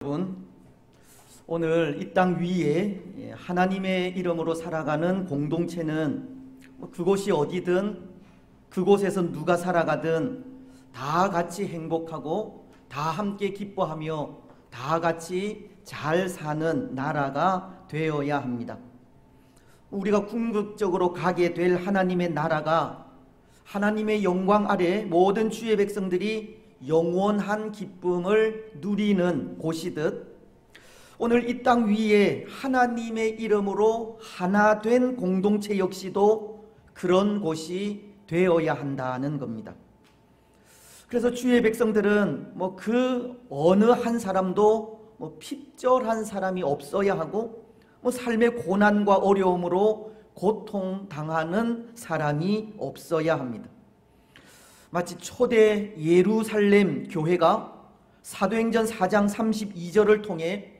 여러분, 오늘 이 땅 위에 하나님의 이름으로 살아가는 공동체는 그곳이 어디든 그곳에서 누가 살아가든 다 같이 행복하고 다 함께 기뻐하며 다 같이 잘 사는 나라가 되어야 합니다. 우리가 궁극적으로 가게 될 하나님의 나라가 하나님의 영광 아래 모든 주의 백성들이 영원한 기쁨을 누리는 곳이듯 오늘 이 땅 위에 하나님의 이름으로 하나 된 공동체 역시도 그런 곳이 되어야 한다는 겁니다. 그래서 주의 백성들은 그 어느 한 사람도 핍절한 사람이 없어야 하고 삶의 고난과 어려움으로 고통당하는 사람이 없어야 합니다. 마치 초대 예루살렘 교회가 사도행전 4장 32절을 통해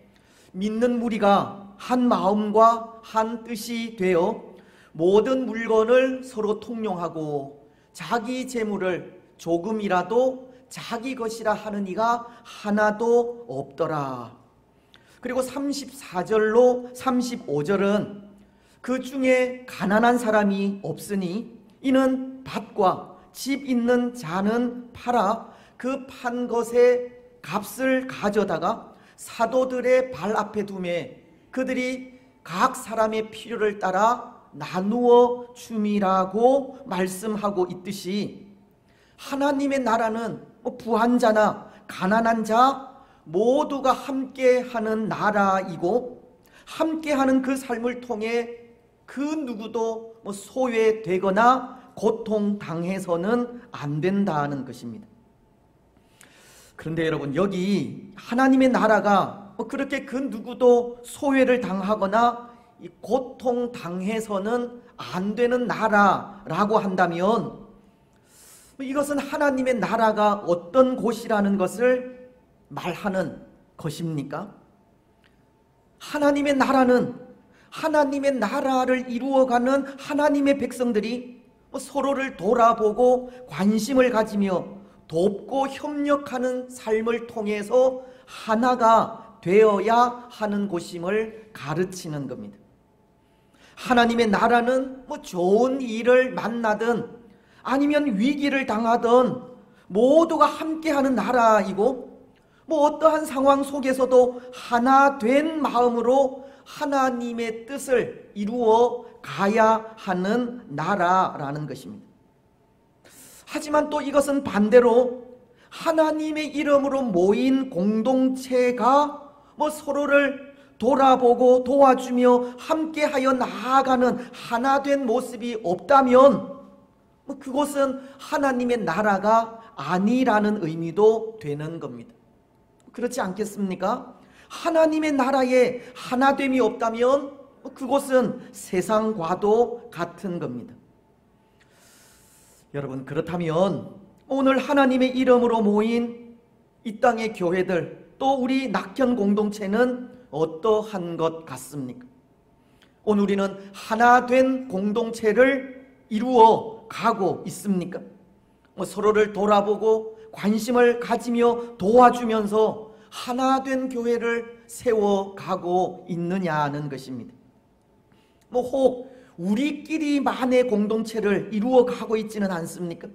믿는 무리가 한 마음과 한 뜻이 되어 모든 물건을 서로 통용하고 자기 재물을 조금이라도 자기 것이라 하는 이가 하나도 없더라. 그리고 34절로 35절은 그 중에 가난한 사람이 없으니 이는 밭과 집 있는 자는 팔아 그 판 것의 값을 가져다가 사도들의 발 앞에 두매 그들이 각 사람의 필요를 따라 나누어 줌이라고 말씀하고 있듯이 하나님의 나라는 부한 자나 가난한 자 모두가 함께하는 나라이고 함께하는 그 삶을 통해 그 누구도 소외되거나 고통당해서는 안 된다는 것입니다. 그런데 여러분, 여기 하나님의 나라가 그렇게 그 누구도 소외를 당하거나 고통당해서는 안 되는 나라라고 한다면 이것은 하나님의 나라가 어떤 곳이라는 것을 말하는 것입니까? 하나님의 나라는 하나님의 나라를 이루어가는 하나님의 백성들이 서로를 돌아보고 관심을 가지며 돕고 협력하는 삶을 통해서 하나가 되어야 하는 곳임을 가르치는 겁니다. 하나님의 나라는 좋은 일을 만나든 아니면 위기를 당하든 모두가 함께하는 나라이고 어떠한 상황 속에서도 하나 된 마음으로 하나님의 뜻을 이루어 가야 하는 나라라는 것입니다. 하지만 또 이것은 반대로 하나님의 이름으로 모인 공동체가 서로를 돌아보고 도와주며 함께하여 나아가는 하나 된 모습이 없다면 그것은 하나님의 나라가 아니라는 의미도 되는 겁니다. 그렇지 않겠습니까? 하나님의 나라에 하나됨이 없다면 그것은 세상과도 같은 겁니다. 여러분, 그렇다면 오늘 하나님의 이름으로 모인 이 땅의 교회들 또 우리 낙현 공동체는 어떠한 것 같습니까? 오늘 우리는 하나 된 공동체를 이루어 가고 있습니까? 서로를 돌아보고 관심을 가지며 도와주면서 하나 된 교회를 세워가고 있느냐는 것입니다. 혹 우리끼리만의 공동체를 이루어가고 있지는 않습니까?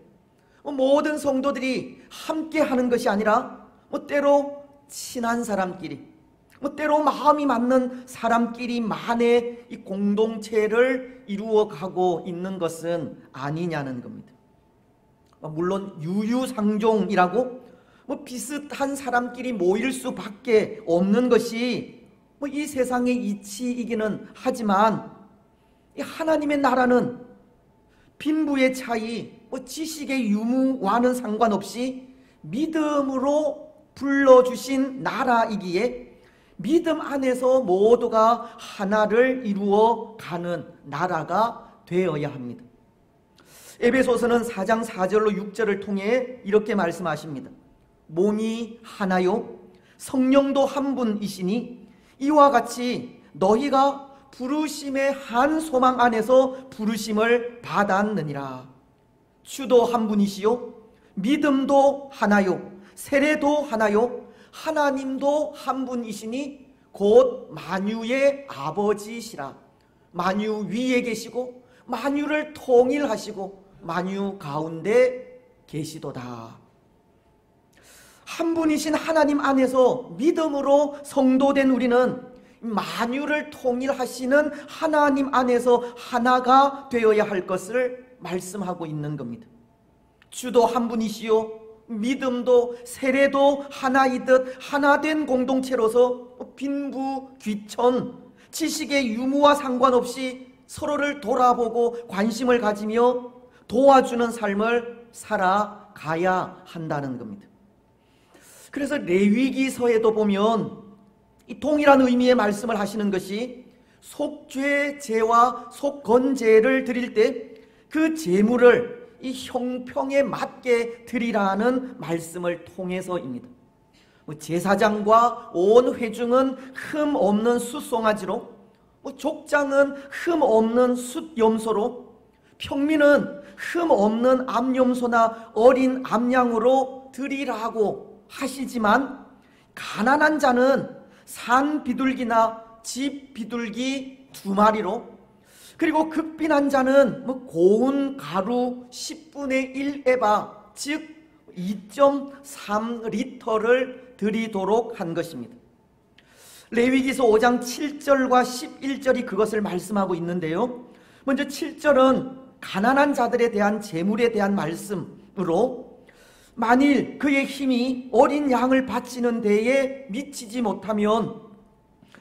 모든 성도들이 함께 하는 것이 아니라 때로 친한 사람끼리 때로 마음이 맞는 사람끼리만의 이 공동체를 이루어가고 있는 것은 아니냐는 겁니다. 물론 유유상종이라고 비슷한 사람끼리 모일 수밖에 없는 것이 이 세상의 이치이기는 하지만 하나님의 나라는 빈부의 차이, 지식의 유무와는 상관없이 믿음으로 불러주신 나라이기에 믿음 안에서 모두가 하나를 이루어가는 나라가 되어야 합니다. 에베소서는 4장 4절로 6절을 통해 이렇게 말씀하십니다. 몸이 하나요 성령도 한 분이시니 이와 같이 너희가 부르심의 한 소망 안에서 부르심을 받았느니라. 주도 한 분이시요 믿음도 하나요 세례도 하나요 하나님도 한 분이시니 곧 만유의 아버지시라. 만유 위에 계시고 만유를 통일하시고 만유 가운데 계시도다. 한 분이신 하나님 안에서 믿음으로 성도된 우리는 만유를 통일하시는 하나님 안에서 하나가 되어야 할 것을 말씀하고 있는 겁니다. 주도 한 분이시요 믿음도 세례도 하나이듯 하나된 공동체로서 빈부 귀천 지식의 유무와 상관없이 서로를 돌아보고 관심을 가지며 도와주는 삶을 살아가야 한다는 겁니다. 그래서 레위기서에도 보면 이 동일한 의미의 말씀을 하시는 것이 속죄제와 속건제를 드릴 때 그 제물을 이 형평에 맞게 드리라는 말씀을 통해서입니다. 제사장과 온 회중은 흠 없는 숫송아지로, 족장은 흠 없는 숫염소로, 평민은 흠 없는 암염소나 어린 암양으로 드리라고 하시지만 가난한 자는 산 비둘기나 집 비둘기 2마리로, 그리고 극빈한 자는 고운 가루 10분의 1 에바, 즉 2.3리터를 드리도록 한 것입니다. 레위기서 5장 7절과 11절이 그것을 말씀하고 있는데요. 먼저 7절은 가난한 자들에 대한 제물에 대한 말씀으로, 만일 그의 힘이 어린 양을 바치는 데에 미치지 못하면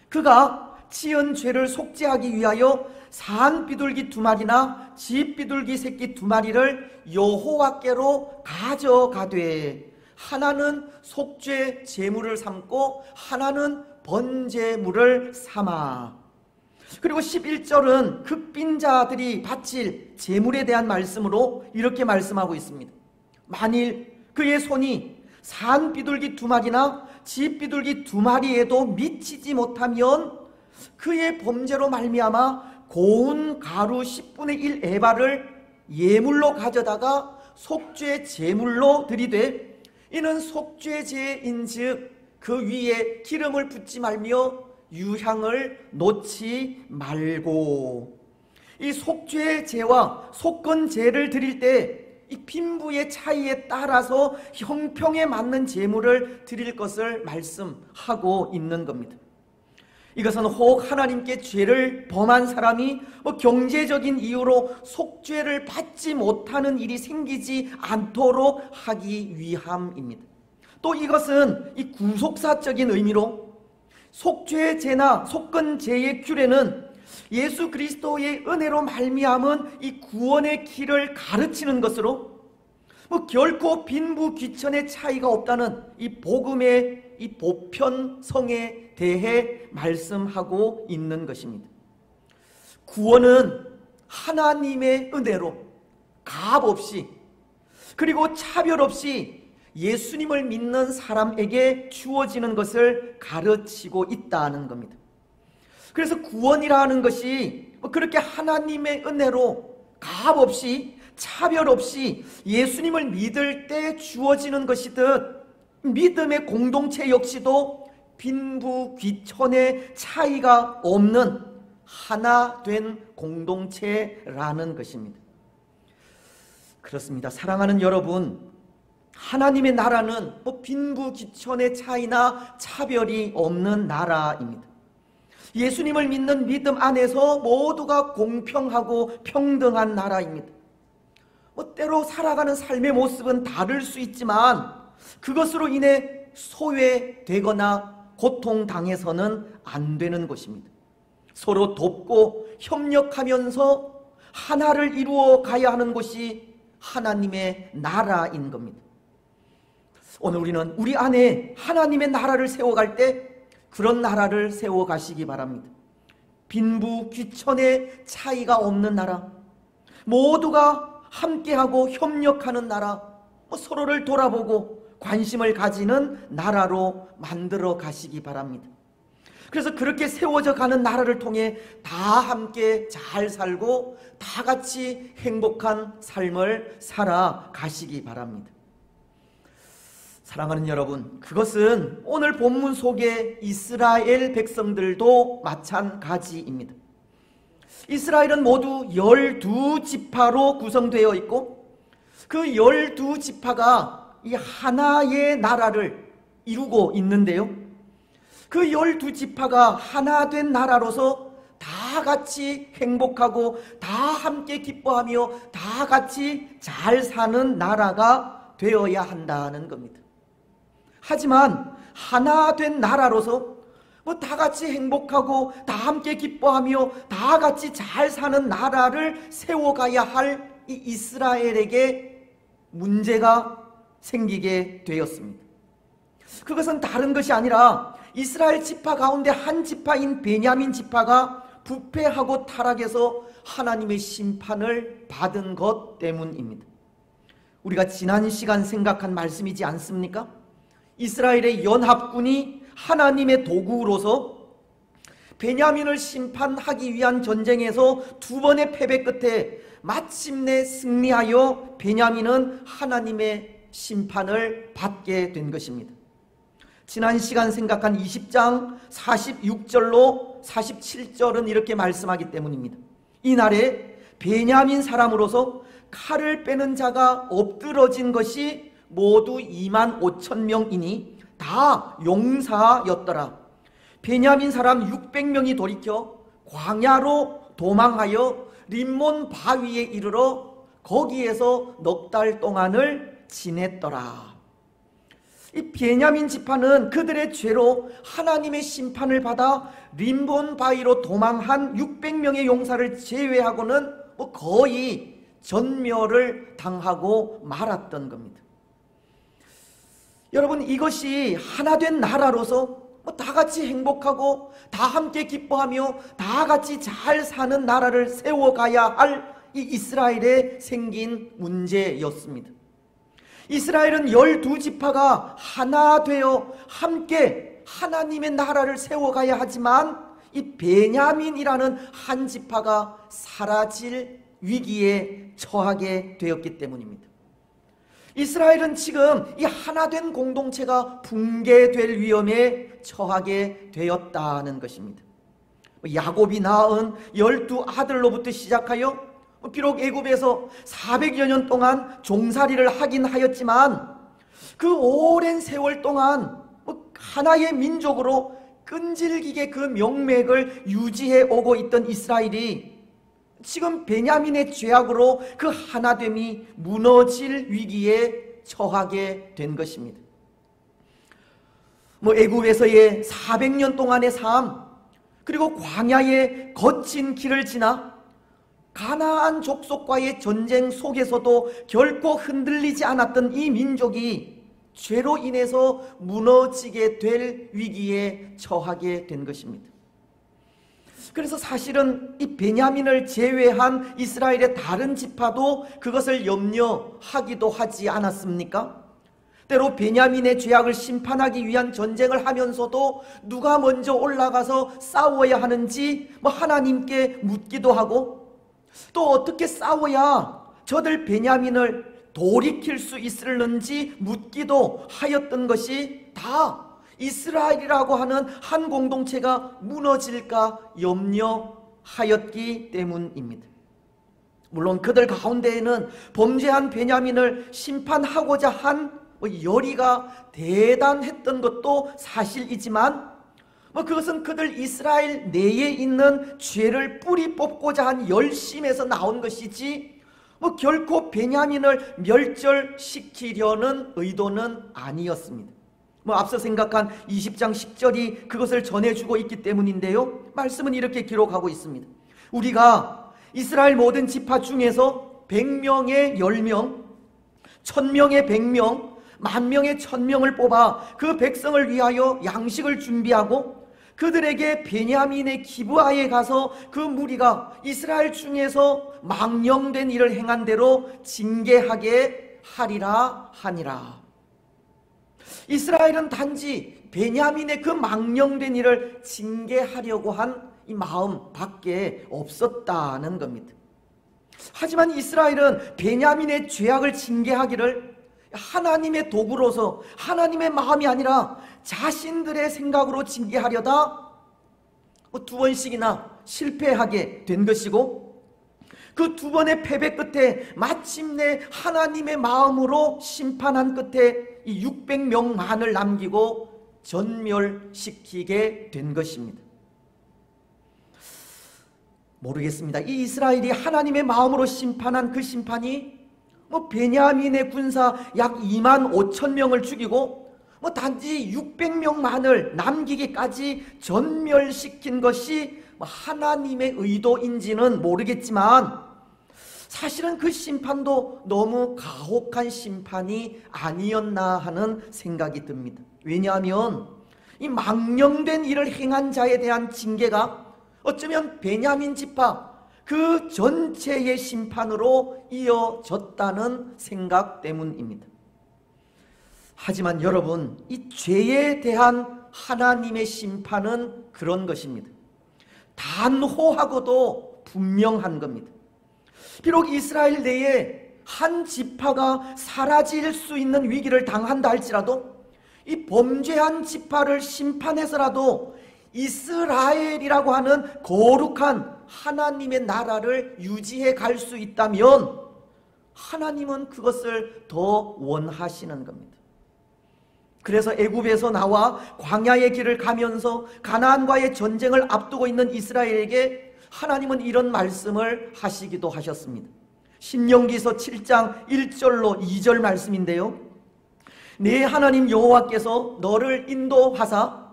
그가 지은 죄를 속죄하기 위하여 산 비둘기 2마리나 집 비둘기 새끼 2마리를 여호와께로 가져가되, 하나는 속죄 제물을 삼고 하나는 번제물을 삼아. 그리고 11절은 극빈자들이 바칠 제물에 대한 말씀으로 이렇게 말씀하고 있습니다. 만일 그의 손이 산 비둘기 2마리나 집 비둘기 2마리에도 미치지 못하면 그의 범죄로 말미암아 고운 가루 10분의 1 에바를 예물로 가져다가 속죄 제물로 드리되, 이는 속죄제인즉 그 위에 기름을 붓지 말며 유향을 놓지 말고. 이 속죄제와 속건제를 드릴 때 이 빈부의 차이에 따라서 형평에 맞는 제물을 드릴 것을 말씀하고 있는 겁니다. 이것은 혹 하나님께 죄를 범한 사람이 경제적인 이유로 속죄를 받지 못하는 일이 생기지 않도록 하기 위함입니다. 또 이것은 이 구속사적인 의미로 속죄제나 속건제의 규례는 예수 그리스도의 은혜로 말미암은 이 구원의 길을 가르치는 것으로 결코 빈부 귀천의 차이가 없다는 이 복음의 이 보편성에 대해 말씀하고 있는 것입니다. 구원은 하나님의 은혜로 값 없이 그리고 차별 없이 예수님을 믿는 사람에게 주어지는 것을 가르치고 있다는 겁니다. 그래서 구원이라는 것이 그렇게 하나님의 은혜로 값 없이 차별 없이 예수님을 믿을 때 주어지는 것이듯, 믿음의 공동체 역시도 빈부 귀천의 차이가 없는 하나 된 공동체라는 것입니다. 그렇습니다. 사랑하는 여러분, 하나님의 나라는 빈부 귀천의 차이나 차별이 없는 나라입니다. 예수님을 믿는 믿음 안에서 모두가 공평하고 평등한 나라입니다. 때로 살아가는 삶의 모습은 다를 수 있지만 그것으로 인해 소외되거나 고통당해서는 안 되는 것입니다. 서로 돕고 협력하면서 하나를 이루어 가야 하는 것이 하나님의 나라인 겁니다. 오늘 우리는 우리 안에 하나님의 나라를 세워갈 때 그런 나라를 세워가시기 바랍니다. 빈부 귀천의 차이가 없는 나라, 모두가 함께하고 협력하는 나라, 서로를 돌아보고 관심을 가지는 나라로 만들어 가시기 바랍니다. 그래서 그렇게 세워져 가는 나라를 통해 다 함께 잘 살고 다 같이 행복한 삶을 살아가시기 바랍니다. 사랑하는 여러분, 그것은 오늘 본문 속의 이스라엘 백성들도 마찬가지입니다. 이스라엘은 모두 12지파로 구성되어 있고 그 12지파가 이 하나의 나라를 이루고 있는데요, 그 12지파가 하나 된 나라로서 다 같이 행복하고 다 함께 기뻐하며 다 같이 잘 사는 나라가 되어야 한다는 겁니다. 하지만 하나 된 나라로서 다 같이 행복하고 다 함께 기뻐하며 다 같이 잘 사는 나라를 세워가야 할 이 이스라엘에게 문제가 생기게 되었습니다. 그것은 다른 것이 아니라 이스라엘 지파 가운데 한 지파인 베냐민 지파가 부패하고 타락해서 하나님의 심판을 받은 것 때문입니다. 우리가 지난 시간 생각한 말씀이지 않습니까? 이스라엘의 연합군이 하나님의 도구로서 베냐민을 심판하기 위한 전쟁에서 두 번의 패배 끝에 마침내 승리하여 베냐민은 하나님의 심판을 받게 된 것입니다. 지난 시간 생각한 20장 46절로 47절은 이렇게 말씀하기 때문입니다. 이날에 베냐민 사람으로서 칼을 빼는 자가 엎드러진 것이 모두 25,000명이니 다 용사였더라. 베냐민 사람 600명이 돌이켜 광야로 도망하여 림몬 바위에 이르러 거기에서 넉 달 동안을 지냈더라. 이 베냐민 지파는 그들의 죄로 하나님의 심판을 받아 림몬 바위로 도망한 600명의 용사를 제외하고는 거의 전멸을 당하고 말았던 겁니다. 여러분, 이것이 하나 된 나라로서 다 같이 행복하고 다 함께 기뻐하며 다 같이 잘 사는 나라를 세워가야 할 이 이스라엘에 생긴 문제였습니다. 이스라엘은 12지파가 하나 되어 함께 하나님의 나라를 세워가야 하지만 이 베냐민이라는 한 지파가 사라질 위기에 처하게 되었기 때문입니다. 이스라엘은 지금 이 하나 된 공동체가 붕괴될 위험에 처하게 되었다는 것입니다. 야곱이 낳은 12아들로부터 시작하여 비록 애굽에서 400여 년 동안 종살이를 하긴 하였지만 그 오랜 세월 동안 하나의 민족으로 끈질기게 그 명맥을 유지해 오고 있던 이스라엘이 지금 베냐민의 죄악으로 그 하나됨이 무너질 위기에 처하게 된 것입니다. 애굽에서의 400년 동안의 삶, 그리고 광야의 거친 길을 지나 가나안 족속과의 전쟁 속에서도 결코 흔들리지 않았던 이 민족이 죄로 인해서 무너지게 될 위기에 처하게 된 것입니다. 그래서 사실은 이 베냐민을 제외한 이스라엘의 다른 지파도 그것을 염려하기도 하지 않았습니까? 때로 베냐민의 죄악을 심판하기 위한 전쟁을 하면서도 누가 먼저 올라가서 싸워야 하는지 하나님께 묻기도 하고, 또 어떻게 싸워야 저들 베냐민을 돌이킬 수 있을는지 묻기도 하였던 것이 다 이스라엘이라고 하는 한 공동체가 무너질까 염려하였기 때문입니다. 물론 그들 가운데에는 범죄한 베냐민을 심판하고자 한 열의가 대단했던 것도 사실이지만 그것은 그들 이스라엘 내에 있는 죄를 뿌리 뽑고자 한 열심에서 나온 것이지 결코 베냐민을 멸절시키려는 의도는 아니었습니다. 앞서 생각한 20장 10절이 그것을 전해주고 있기 때문인데요, 말씀은 이렇게 기록하고 있습니다. 우리가 이스라엘 모든 지파 중에서 100명의 10명, 1000명의 100명, 10,000명의 1000명을 뽑아 그 백성을 위하여 양식을 준비하고 그들에게 베냐민의 기브아에 가서 그 무리가 이스라엘 중에서 망령된 일을 행한 대로 징계하게 하리라 하니라. 이스라엘은 단지 베냐민의 그 망령된 일을 징계하려고 한 이 마음 밖에 없었다는 겁니다. 하지만 이스라엘은 베냐민의 죄악을 징계하기를 하나님의 도구로서 하나님의 마음이 아니라 자신들의 생각으로 징계하려다 두 번씩이나 실패하게 된 것이고, 그 두 번의 패배 끝에 마침내 하나님의 마음으로 심판한 끝에 이 600명만을 남기고 전멸시키게 된 것입니다. 모르겠습니다. 이 이스라엘이 하나님의 마음으로 심판한 그 심판이 베냐민의 군사 약 2만 5천 명을 죽이고 단지 600명만을 남기기까지 전멸시킨 것이 하나님의 의도인지는 모르겠지만, 사실은 그 심판도 너무 가혹한 심판이 아니었나 하는 생각이 듭니다. 왜냐하면 이 망령된 일을 행한 자에 대한 징계가 어쩌면 베냐민 지파 그 전체의 심판으로 이어졌다는 생각 때문입니다. 하지만 여러분, 이 죄에 대한 하나님의 심판은 그런 것입니다. 단호하고도 분명한 겁니다. 비록 이스라엘 내에 한 지파가 사라질 수 있는 위기를 당한다 할지라도 이 범죄한 지파를 심판해서라도 이스라엘이라고 하는 거룩한 하나님의 나라를 유지해 갈 수 있다면 하나님은 그것을 더 원하시는 겁니다. 그래서 애굽에서 나와 광야의 길을 가면서 가나안과의 전쟁을 앞두고 있는 이스라엘에게 하나님은 이런 말씀을 하시기도 하셨습니다. 신명기서 7장 1절로 2절 말씀인데요, 네 하나님 여호와께서 너를 인도하사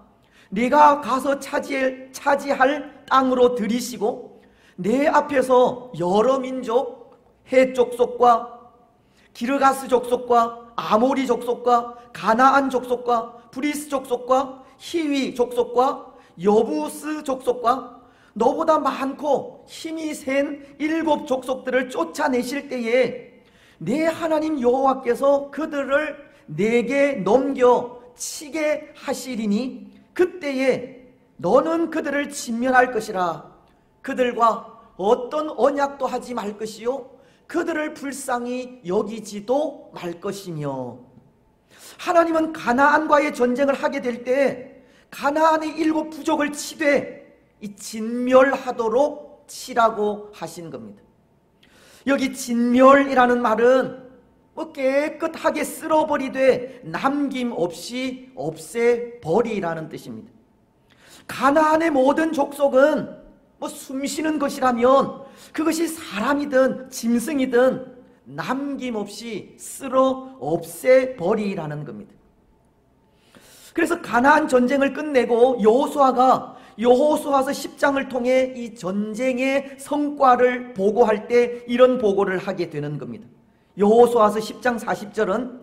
네가 가서 차지할 땅으로 들이시고 내 앞에서 여러 민족, 헷 족속과 기르가스 족속과 아모리 족속과 가나안 족속과 브리스 족속과 히위 족속과 여부스 족속과 너보다 많고 힘이 센 7 족속들을 쫓아내실 때에 내 하나님 여호와께서 그들을 내게 넘겨 치게 하시리니 그때에 너는 그들을 진멸할 것이라. 그들과 어떤 언약도 하지 말 것이요 그들을 불쌍히 여기지도 말 것이며, 하나님은 가나안과의 전쟁을 하게 될 때 가나안의 7 부족을 치되 이 진멸하도록 치라고 하신 겁니다. 여기 진멸이라는 말은 깨끗하게 쓸어버리되 남김없이 없애버리라는 뜻입니다. 가나안의 모든 족속은 숨쉬는 것이라면 그것이 사람이든 짐승이든 남김없이 쓸어 없애버리라는 겁니다. 그래서 가나안 전쟁을 끝내고 여호수아서 10장을 통해 이 전쟁의 성과를 보고할 때 이런 보고를 하게 되는 겁니다. 여호수아서 10장 40절은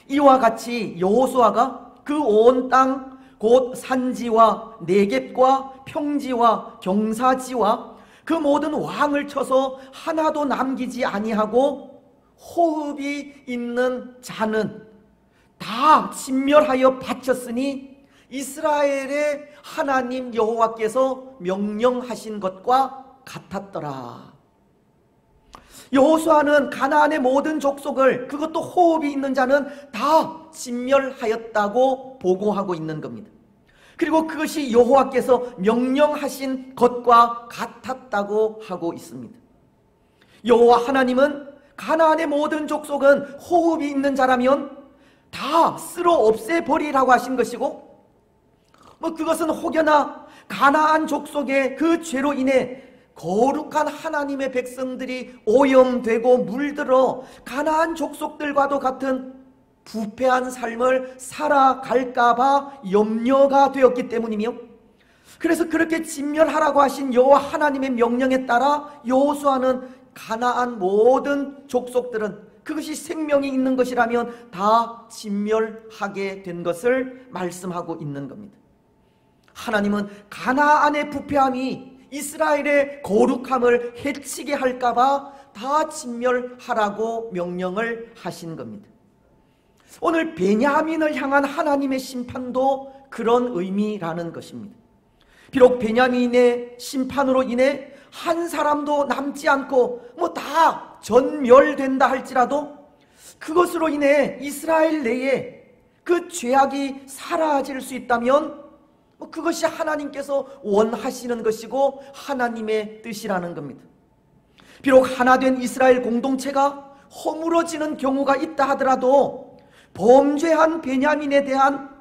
이와 같이 여호수아가 그 온 땅 곧 산지와 네겝과 평지와 경사지와 그 모든 왕을 쳐서 하나도 남기지 아니하고 호흡이 있는 자는 다 진멸하여 바쳤으니 이스라엘의 하나님 여호와께서 명령하신 것과 같았더라. 여호수아는 가나안의 모든 족속을, 그것도 호흡이 있는 자는 다 진멸하였다고 보고하고 있는 겁니다. 그리고 그것이 여호와께서 명령하신 것과 같았다고 하고 있습니다. 여호와 하나님은 가나안의 모든 족속은 호흡이 있는 자라면 다 쓸어 없애버리라고 하신 것이고, 그것은 혹여나 가나안 족속의 그 죄로 인해 거룩한 하나님의 백성들이 오염되고 물들어 가나안 족속들과도 같은 부패한 삶을 살아갈까봐 염려가 되었기 때문이며, 그래서 그렇게 진멸하라고 하신 여호와 하나님의 명령에 따라 여호수아는 가나안 모든 족속들은 그것이 생명이 있는 것이라면 다 진멸하게 된 것을 말씀하고 있는 겁니다. 하나님은 가나안의 부패함이 이스라엘의 거룩함을 해치게 할까봐 다 진멸하라고 명령을 하신 겁니다. 오늘 베냐민을 향한 하나님의 심판도 그런 의미라는 것입니다. 비록 베냐민의 심판으로 인해 한 사람도 남지 않고 다 전멸된다 할지라도 그것으로 인해 이스라엘 내에 그 죄악이 사라질 수 있다면 그것이 하나님께서 원하시는 것이고 하나님의 뜻이라는 겁니다. 비록 하나 된 이스라엘 공동체가 허물어지는 경우가 있다 하더라도 범죄한 베냐민에 대한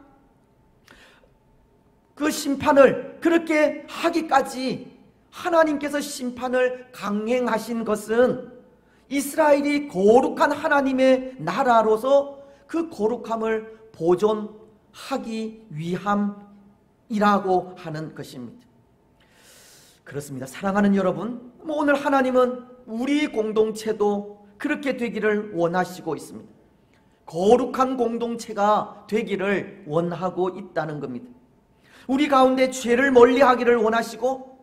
그 심판을 그렇게 하기까지 하나님께서 심판을 강행하신 것은 이스라엘이 거룩한 하나님의 나라로서 그 거룩함을 보존하기 위함이라고 하는 것입니다. 그렇습니다. 사랑하는 여러분, 오늘 하나님은 우리 공동체도 그렇게 되기를 원하시고 있습니다. 거룩한 공동체가 되기를 원하고 있다는 겁니다. 우리 가운데 죄를 멀리하기를 원하시고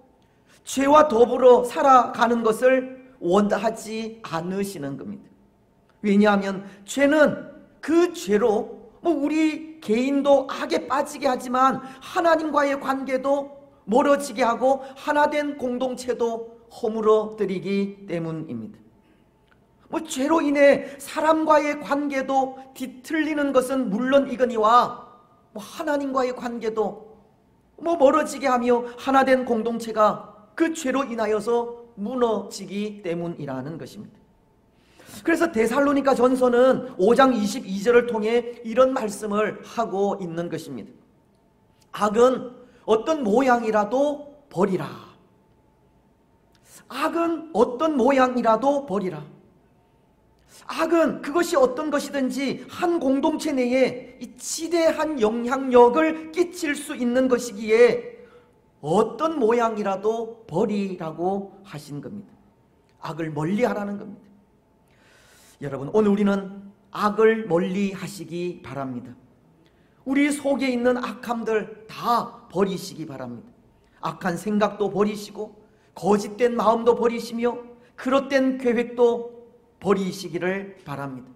죄와 더불어 살아가는 것을 원하지 않으시는 겁니다. 왜냐하면 죄는 그 죄로 우리 개인도 악에 빠지게 하지만 하나님과의 관계도 멀어지게 하고 하나된 공동체도 허물어뜨리기 때문입니다. 죄로 인해 사람과의 관계도 뒤틀리는 것은 물론이거니와 하나님과의 관계도 멀어지게 하며 하나된 공동체가 그 죄로 인하여서 무너지기 때문이라는 것입니다. 그래서 데살로니가 전서는 5장 22절을 통해 이런 말씀을 하고 있는 것입니다. 악은 어떤 모양이라도 버리라. 악은 어떤 모양이라도 버리라. 악은 그것이 어떤 것이든지 한 공동체 내에 이 지대한 영향력을 끼칠 수 있는 것이기에 어떤 모양이라도 버리라고 하신 겁니다. 악을 멀리하라는 겁니다. 여러분, 오늘 우리는 악을 멀리하시기 바랍니다. 우리 속에 있는 악함들 다 버리시기 바랍니다. 악한 생각도 버리시고 거짓된 마음도 버리시며 그릇된 계획도 버리시기를 바랍니다.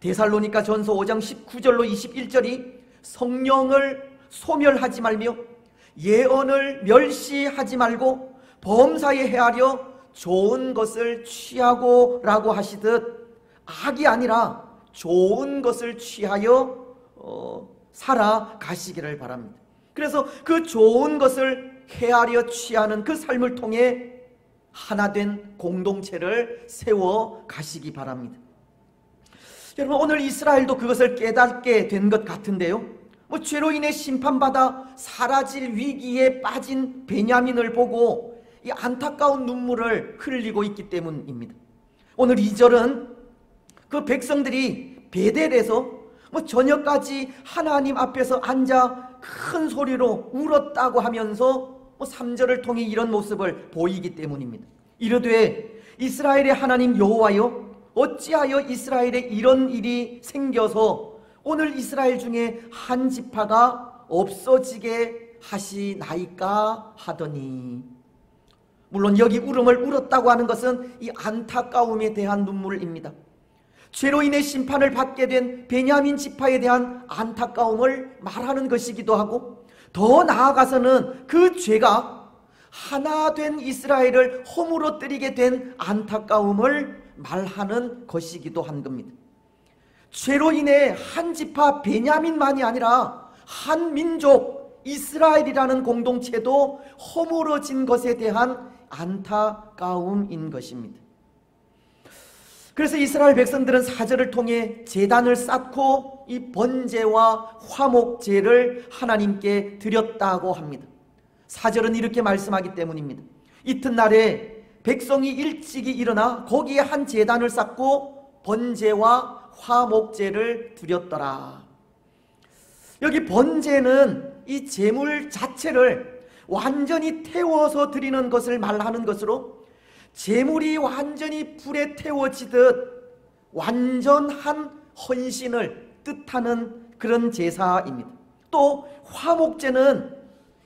데살로니가 전서 5장 19절로 21절이 성령을 소멸하지 말며 예언을 멸시하지 말고 범사에 헤아려 좋은 것을 취하고 라고 하시듯 악이 아니라 좋은 것을 취하여 살아가시기를 바랍니다. 그래서 그 좋은 것을 헤아려 취하는 그 삶을 통해 하나된 공동체를 세워 가시기 바랍니다. 여러분, 오늘 이스라엘도 그것을 깨닫게 된 것 같은데요, 죄로 인해 심판받아 사라질 위기에 빠진 베냐민을 보고 이 안타까운 눈물을 흘리고 있기 때문입니다. 오늘 2절은 그 백성들이 베델에서 저녁까지 하나님 앞에서 앉아 큰 소리로 울었다고 하면서 3절을 통해 이런 모습을 보이기 때문입니다. 이르되 이스라엘의 하나님 여호와여, 어찌하여 이스라엘에 이런 일이 생겨서 오늘 이스라엘 중에 한 지파가 없어지게 하시나이까 하더니, 물론 여기 울음을 울었다고 하는 것은 이 안타까움에 대한 눈물입니다. 죄로 인해 심판을 받게 된 베냐민 지파에 대한 안타까움을 말하는 것이기도 하고, 더 나아가서는 그 죄가 하나 된 이스라엘을 허물어뜨리게 된 안타까움을 말하는 것이기도 한 겁니다. 죄로 인해 한 지파 베냐민만이 아니라 한 민족 이스라엘이라는 공동체도 허물어진 것에 대한 안타까움인 것입니다. 그래서 이스라엘 백성들은 4절을 통해 제단을 쌓고 이 번제와 화목제를 하나님께 드렸다고 합니다. 4절은 이렇게 말씀하기 때문입니다. 이튿날에 백성이 일찍이 일어나 거기에 한 제단을 쌓고 번제와 화목제를 드렸더라. 여기 번제는 이 제물 자체를 완전히 태워서 드리는 것을 말하는 것으로, 제물이 완전히 불에 태워지듯 완전한 헌신을 뜻하는 그런 제사입니다. 또 화목제는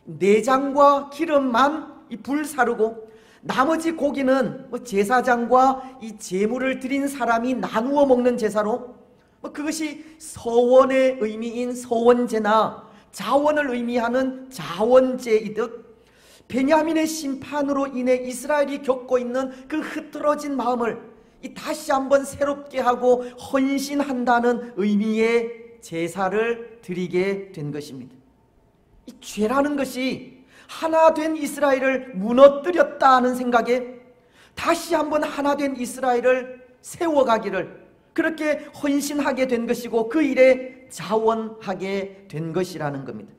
내장과 기름만 불사르고 나머지 고기는 제사장과 이 제물을 드린 사람이 나누어 먹는 제사로, 그것이 서원의 의미인 서원제나 자원을 의미하는 자원제이듯, 베냐민의 심판으로 인해 이스라엘이 겪고 있는 그 흐트러진 마음을 이 이 다시 한번 새롭게 하고 헌신한다는 의미의 제사를 드리게 된 것입니다. 이 죄라는 것이 하나 된 이스라엘을 무너뜨렸다는 생각에 다시 한번 하나 된 이스라엘을 세워가기를 그렇게 헌신하게 된 것이고 그 일에 자원하게 된 것이라는 겁니다.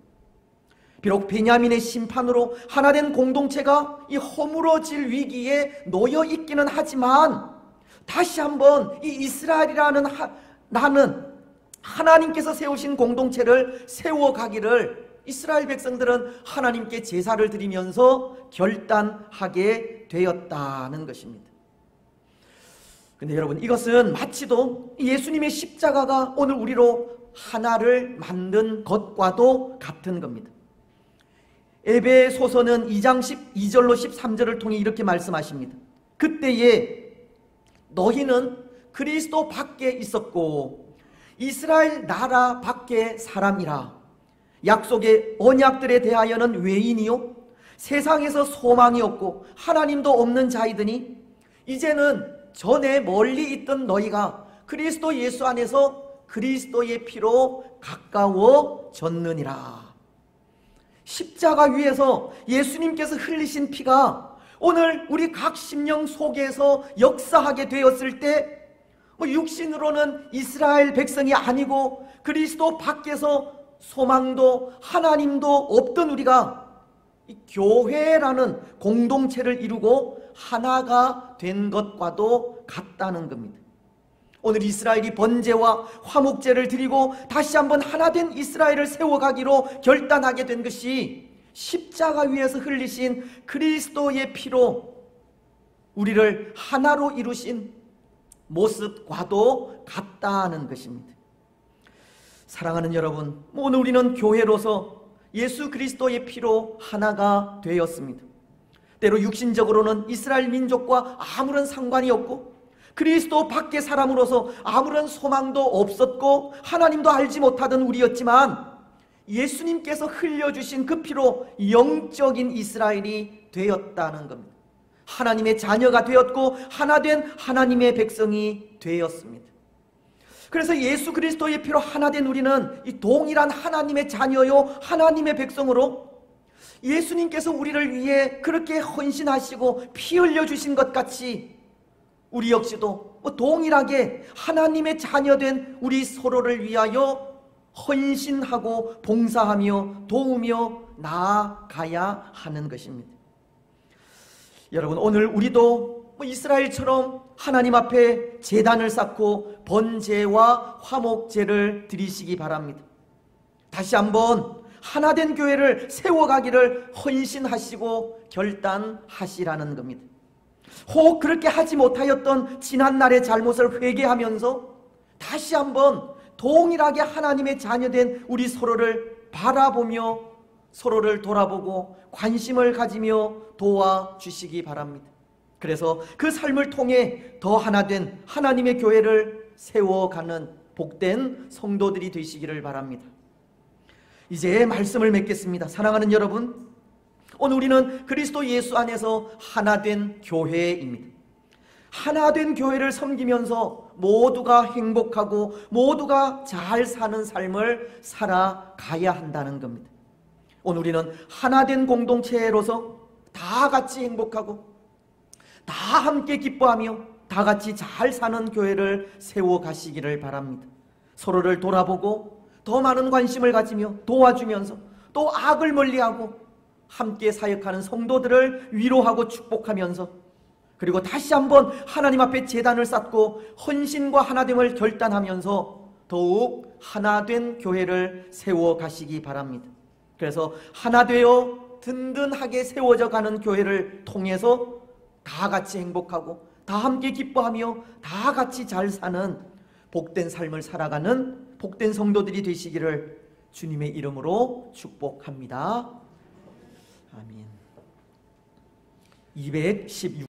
비록 베냐민의 심판으로 하나된 공동체가 이 허물어질 위기에 놓여 있기는 하지만 다시 한번 이 이스라엘이라는 나는 하나님께서 세우신 공동체를 세워가기를 이스라엘 백성들은 하나님께 제사를 드리면서 결단하게 되었다는 것입니다. 근데 여러분, 이것은 마치도 예수님의 십자가가 오늘 우리로 하나를 만든 것과도 같은 겁니다. 에베소서는 2장 12절로 13절을 통해 이렇게 말씀하십니다. 그때에 너희는 그리스도 밖에 있었고 이스라엘 나라 밖에 사람이라. 약속의 언약들에 대하여는 외인이요 세상에서 소망이 없고 하나님도 없는 자이더니 이제는 전에 멀리 있던 너희가 그리스도 예수 안에서 그리스도의 피로 가까워졌느니라. 십자가 위에서 예수님께서 흘리신 피가 오늘 우리 각 심령 속에서 역사하게 되었을 때 육신으로는 이스라엘 백성이 아니고 그리스도 밖에서 소망도 하나님도 없던 우리가 이 교회라는 공동체를 이루고 하나가 된 것과도 같다는 겁니다. 오늘 이스라엘이 번제와 화목제를 드리고 다시 한번 하나 된 이스라엘을 세워가기로 결단하게 된 것이 십자가 위에서 흘리신 그리스도의 피로 우리를 하나로 이루신 모습과도 같다는 것입니다. 사랑하는 여러분, 오늘 우리는 교회로서 예수 그리스도의 피로 하나가 되었습니다. 때로 육신적으로는 이스라엘 민족과 아무런 상관이 없고 그리스도 밖의 사람으로서 아무런 소망도 없었고 하나님도 알지 못하던 우리였지만 예수님께서 흘려주신 그 피로 영적인 이스라엘이 되었다는 겁니다. 하나님의 자녀가 되었고 하나된 하나님의 백성이 되었습니다. 그래서 예수 그리스도의 피로 하나된 우리는 이 동일한 하나님의 자녀요 하나님의 백성으로 예수님께서 우리를 위해 그렇게 헌신하시고 피 흘려주신 것 같이 우리 역시도 동일하게 하나님의 자녀된 우리 서로를 위하여 헌신하고 봉사하며 도우며 나아가야 하는 것입니다. 여러분, 오늘 우리도 이스라엘처럼 하나님 앞에 제단을 쌓고 번제와 화목제를 드리시기 바랍니다. 다시 한번 하나된 교회를 세워가기를 헌신하시고 결단하시라는 겁니다. 혹 그렇게 하지 못하였던 지난날의 잘못을 회개하면서 다시 한번 동일하게 하나님의 자녀된 우리 서로를 바라보며 서로를 돌아보고 관심을 가지며 도와주시기 바랍니다. 그래서 그 삶을 통해 더 하나된 하나님의 교회를 세워가는 복된 성도들이 되시기를 바랍니다. 이제 말씀을 맺겠습니다. 사랑하는 여러분, 오늘 우리는 그리스도 예수 안에서 하나된 교회입니다. 하나된 교회를 섬기면서 모두가 행복하고 모두가 잘 사는 삶을 살아가야 한다는 겁니다. 오늘 우리는 하나된 공동체로서 다 같이 행복하고 다 함께 기뻐하며 다 같이 잘 사는 교회를 세워가시기를 바랍니다. 서로를 돌아보고 더 많은 관심을 가지며 도와주면서 또 악을 멀리하고 함께 사역하는 성도들을 위로하고 축복하면서 그리고 다시 한번 하나님 앞에 제단을 쌓고 헌신과 하나됨을 결단하면서 더욱 하나된 교회를 세워가시기 바랍니다. 그래서 하나되어 든든하게 세워져 가는 교회를 통해서 다 같이 행복하고 다 함께 기뻐하며 다 같이 잘 사는 복된 삶을 살아가는 복된 성도들이 되시기를 주님의 이름으로 축복합니다. 아멘. 216